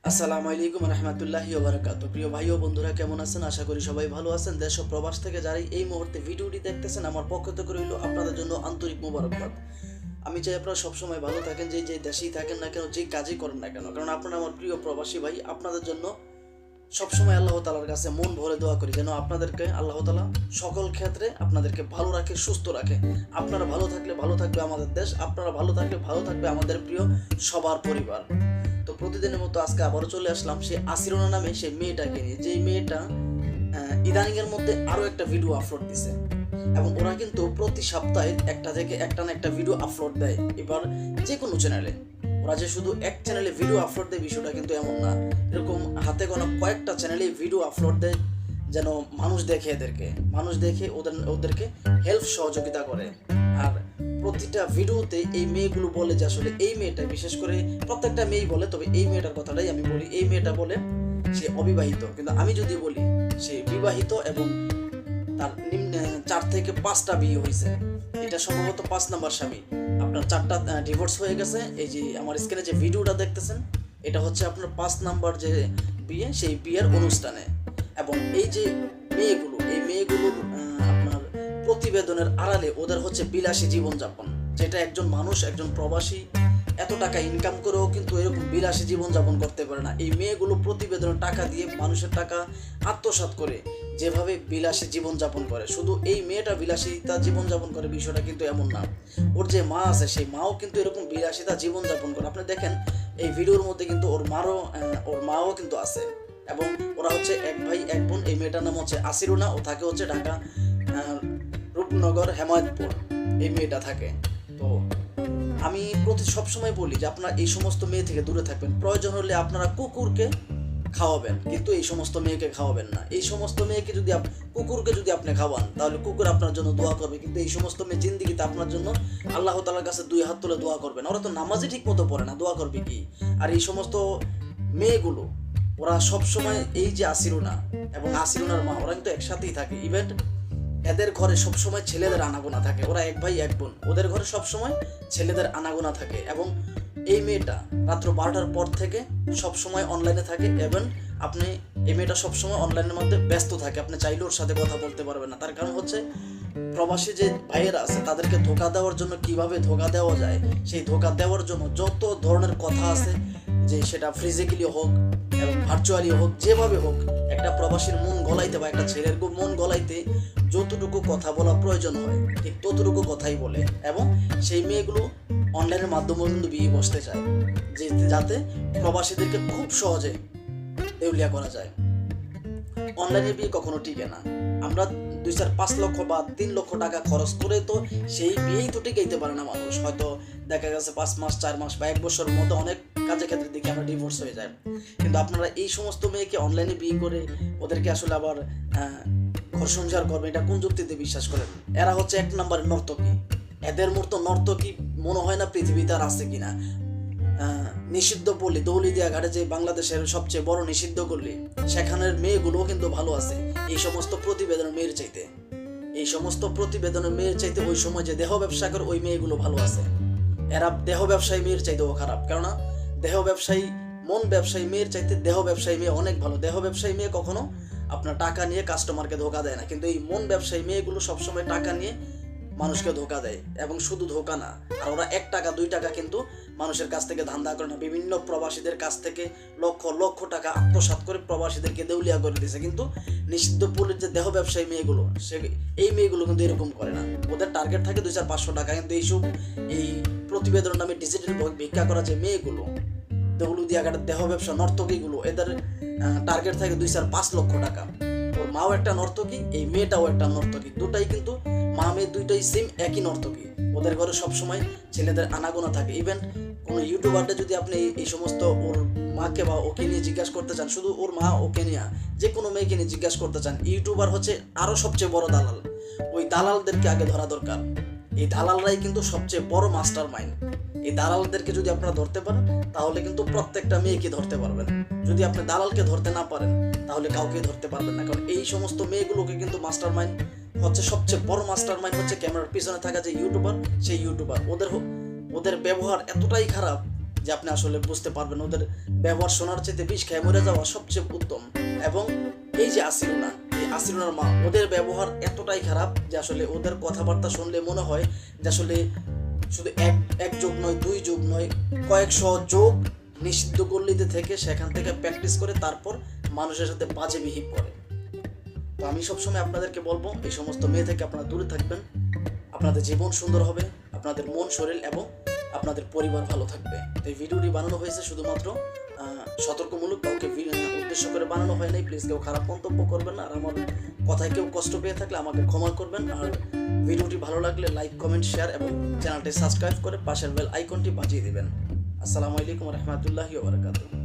আসসালামু আলাইকুম রহমতুল্লাহি ওয়া বারাকাতুহু। প্রিয় ভাই ও বন্ধুরা, কেমন আছেন? আশা করি সবাই ভালো আছেন। দেশ ও প্রবাস থেকে যারা এই মুহূর্তে ভিডিওটি দেখতেছেন, আমার পক্ষ থেকে রইল আপনাদের জন্য আন্তরিক মোবারকবাদ। আমি চাই আপনারা সবসময় ভালো থাকেন, যে দেশেই থাকেন না কেন, যে কাজই করেন না কেন, কারণ আপনারা আমার প্রিয় প্রবাসী ভাই। আপনাদের জন্য সবসময় আল্লাহ তাআলার কাছে মন ভরে দোয়া করি যেন আপনাদেরকে আল্লাহ তাআলা সকল ক্ষেত্রে আপনাদেরকে ভালো রাখে, সুস্থ রাখে। আপনারা ভালো থাকলে ভালো থাকবে আমাদের দেশ, আপনারা ভালো থাকলে ভালো থাকবে আমাদের প্রিয় সবার পরিবার। তো প্রতিদিনের মতো আজকে আবারও চলে আসলাম সেই আসিরোনা নামে সেই মেয়েটাকে নিয়ে, যেই মেয়েটা ইদানিং এর মধ্যে আরো একটা ভিডিও আপলোড দিছে, এবং ওরা কিন্তু প্রতি সপ্তাহে একটা থেকে একটা না একটা ভিডিও আপলোড দেয়। এবার যে কোনো চ্যানেলে ওরা যে শুধু এক চ্যানেলে ভিডিও আপলোড দেয় বিষয়টা কিন্তু এমন না, এরকম হাতে গোনা কয়েকটা চ্যানেলে ভিডিও আপলোড দেয় যেন মানুষ দেখে, মানুষ দেখে ওদেরকে হেল্প সহযোগিতা করে। আর প্রতিটা ভিডিওতে এই মেয়েগুলো বলে যে আসলে এই মেয়েটা, বিশেষ করে প্রত্যেকটা মেয়েই বলে, তবে এই মেয়েটার কথাটাই আমি বলি। এই মেয়েটা বলে সে অবিবাহিত, কিন্তু আমি যদি বলি সে বিবাহিত এবং তার 4 থেকে 5টা বিয়ে হয়েছে। এটা সম্ভবত 5 নাম্বার স্বামী। আপনার 4টা ডিভোর্স হয়ে গেছে। এই যে আমার স্ক্রিনে যে ভিডিওটা দেখতেছেন, এটা হচ্ছে আপনার 5 নাম্বার যে বিয়ে, সেই বিয়ের অনুষ্ঠানে। এবং এই যে এই মেয়েগুলোর আপনার প্রতিবেদনের আড়ালে ওদের হচ্ছে বিলাসী জীবনযাপন, যেটা একজন মানুষ, একজন প্রবাসী এত টাকা ইনকাম করেও কিন্তু এরকম বিলাসী জীবনযাপন করতে পারে না। এই মেয়েগুলো প্রতিবেদনের টাকা দিয়ে মানুষের টাকা আত্মসাৎ করে যেভাবে বিলাসী জীবনযাপন করে, শুধু এই মেয়েটা বিলাসিতা জীবনযাপন করে বিষয়টা কিন্তু এমন না। ওর যে মা আছে, সেই মাও কিন্তু এরকম বিলাসিতা জীবনযাপন করে। আপনি দেখেন এই ভিডিওর মধ্যে কিন্তু ওর মাও কিন্তু আছে, এবং ওরা হচ্ছে এক ভাই এক বোন। এই মেয়েটার নাম হচ্ছে আসিরুনা, ও থাকে হচ্ছে ঢাকা রূপনগর হেমায়তপুর, এই মেয়েটা থাকে। তো আমি সবসময় বলি যে আপনারা এই সমস্ত মেয়ে থেকে দূরে থাকবেন। প্রয়োজন হলে আপনারা কুকুরকে খাওয়াবেন, কিন্তু এই সমস্ত মেয়েকে খাওয়াবেন না। এই সমস্ত মেয়েকে কুকুরকে যদি আপনি খাওয়ান, তাহলে কুকুর আপনার জন্য দোয়া করবে, কিন্তু এই সমস্ত মেয়ে জিন্দিগিতে আপনার জন্য আল্লাহ তাআলার কাছে 2 হাত তুলে দোয়া করবে না। ওরা তো নামাজই ঠিক মতো পড়ে না, দোয়া করবে কি? আর এই সমস্ত মেয়েগুলো ওরা সবসময় এই যে আসিরুনা এবং আসিরুনার মা, ওরা কিন্তু একসাথেই থাকে। ইভেন্ট এদের ঘরে সবসময় ছেলেদের আনাগোনা থাকে। ওরা এক ভাই এক বোন, ওদের ঘরে সবসময় ছেলেদের আনাগোনা থাকে। এবং এই মেয়েটা রাত্র 12টার পর থেকে সবসময় অনলাইনে থাকে, এবং এই মেয়েটা সবসময় অনলাইনের মধ্যে ব্যস্ত থাকে। আপনি চাইলে ওর সাথে কথা বলতে পারবেন না। তার কারণ হচ্ছে প্রবাসী যে ভাইয়েরা আছে তাদেরকে ধোঁকা দেওয়ার জন্য, কিভাবে ধোঁকা দেওয়া যায় সেই ধোঁকা দেওয়ার জন্য যত ধরনের কথা আছে, যে সেটা ফিজিক্যালি হোক এবং ভার্চুয়ালি হোক, যেভাবে হোক, একটা প্রবাসীর মন গলাইতে বা একটা ছেলের মন গলাইতে যতটুকু কথা বলা প্রয়োজন হয় ঠিক ততটুকু কথাই বলে। এবং সেই মেয়েগুলো অনলাইনের মাধ্যমে কিন্তু বিয়ে বসতে চায়, যাতে প্রবাসীদেরকে খুব সহজে দেউলিয়া করা যায়। অনলাইনে বিয়ে কখনো টিকে না। আমরা 2-4-5 লক্ষ বা 3 লক্ষ টাকা খরচ করে তো সেই বিয়েই তো টিকাইতে পারে না মানুষ। হয়তো দেখা গেছে 5 মাস 4 মাস বা 1 বছরের মধ্যে অনেক কাজের ক্ষেত্রে দেখি আমরা ডিভোর্স হয়ে যায়। কিন্তু আপনারা এই সমস্ত মেয়েকে অনলাইনে বিয়ে করে ওদেরকে আসলে আবার ঘর সংসার করবেন, এটা কোন যুক্তিতে বিশ্বাস করেন? এরা হচ্ছে 1 নম্বরের নর্তকী। এদের মতো নর্তকী মনে হয় না পৃথিবীতে আর আছে কিনা। নিষিদ্ধ পল্লী দৌলতদিয়া ঘাটে, যে বাংলাদেশের সবচেয়ে বড় নিষিদ্ধ পল্লী, সেখানের মেয়েগুলোও কিন্তু ভালো আছে এই সমস্ত প্রতিবেদনের মেয়ের চাইতে। ওই সময় যে দেহ ব্যবসা করে ওই মেয়েগুলো ভালো আছে। এরা দেহ ব্যবসায়ী মেয়ের চাইতেও খারাপ, কেননা মন ব্যবসায়ী মেয়ের চাইতে দেহ ব্যবসায়ী মেয়ে অনেক ভালো। দেহ ব্যবসায়ী মেয়ে কখনো আপনার টাকা নিয়ে কাস্টমারকে ধোকা দেয় না, কিন্তু এই মন ব্যবসায়ী মেয়েগুলো সবসময় টাকা নিয়ে মানুষকে ধোকা দেয়। এবং শুধু ধোকা না, আর ওরা 1 টাকা 2 টাকা কিন্তু মানুষের কাছ থেকে ধান্দা করে না, বিভিন্ন প্রবাসীদের কাছ থেকে লক্ষ লক্ষ টাকা আত্মসাৎ করে প্রবাসীদেরকে দেউলিয়া করে দিয়েছে। কিন্তু নিষিদ্ধ পল্লীর যে দেহ ব্যবসায়ী মেয়েগুলো, এই মেয়েগুলো কিন্তু এরকম করে না। ওদের টার্গেট থাকে 2-4-500 টাকা। কিন্তু এই প্রতিবেদন নামে ডিজিটাল ভিক্ষা করা যে মেয়েগুলো, দৌলতদিয়া ঘাটের দেহ ব্যবসা নর্তকীগুলো, এদের টার্গেট থাকে 2-4-5 লক্ষ টাকা। ওর মাও একটা নর্তকী, এই মেয়েটাও একটা নর্তকী। দুটাই কিন্তু মা মেয়ে দুইটাই সেম একই নর্তকী। ওদের ঘরে সবসময় ছেলেদের আনাগোনা থাকে। ইভেন কোনো ইউটিউবারটা যদি আপনি এই সমস্ত ওর মাকে বা ওকে নিয়ে জিজ্ঞাসা করতে চান, শুধু ওর মা ওকে নিয়ে যে কোনো মেয়েকে নিয়ে জিজ্ঞাসা করতে চান, ইউটিউবার হচ্ছে আরো সবচেয়ে বড় দালাল। ওই দালালদেরকে আগে ধরা দরকার। এই দালালরাই কিন্তু সবচেয়ে বড় মাস্টার মাইন্ড। এই দালালদেরকে যদি আপনারা ধরতে পারেন, তাহলে কিন্তু প্রত্যেকটা মেয়েকে ধরতে পারবেন। যদি আপনি দালালকে ধরতে না পারেন, তাহলে কাউকে ধরতে পারবেন না। কারণ এই সমস্ত মেয়েগুলোকে কিন্তু মাস্টার মাইন্ড হচ্ছে, সবচেয়ে বড় মাস্টার মাইন্ড হচ্ছে ক্যামেরার পিছনে থাকা যে ইউটিউবার, সেই ইউটিউবার। ওদের ব্যবহার এতটাই খারাপ যে আপনি আসলে বুঝতে পারবেন ওদের ব্যবহার শোনার চাইতে বিষ খেয়ে মরে যাওয়া সবচেয়ে উত্তম। এবং এই যে আসিলুনা, এই আসিলুনার মা, ওদের ব্যবহার এতটাই খারাপ যে আসলে ওদের কথাবার্তা শুনলে মনে হয় যে আসলে শুধু এক যোগ নয়, দুই যোগ নয়, কয়েকশো যোগ নিষিদ্ধ গল্লিতে থেকে সেখান থেকে প্র্যাকটিস করে তারপর মানুষের সাথে বাজে বিহেভ করে। তো আমি সবসময় আপনাদেরকে বলবো এই সমস্ত মেয়ে থেকে আপনারা দূরে থাকবেন। আপনাদের জীবন সুন্দর হবে, আপনাদের মন শরীর এবং আপনাদের পরিবার ভালো থাকবে। তো এই ভিডিওটি বানানো হয়েছে শুধুমাত্র সতর্কমূলক, কাউকে উদ্দেশ্য করে বানানো হয় নাই। প্লিজ কেউ খারাপ মন্তব্য করবেন না। আর আমার কথায় কেউ কষ্ট পেয়ে থাকলে আমাকে ক্ষমা করবেন। আর ভিডিওটি ভালো লাগলে লাইক, কমেন্ট, শেয়ার এবং চ্যানেলটি সাবস্ক্রাইব করে পাশের বেল আইকনটি বাজিয়ে দিবেন। আসসালামু আলাইকুম রহমতুল্লাহি ওয়া বারাকাতুহু।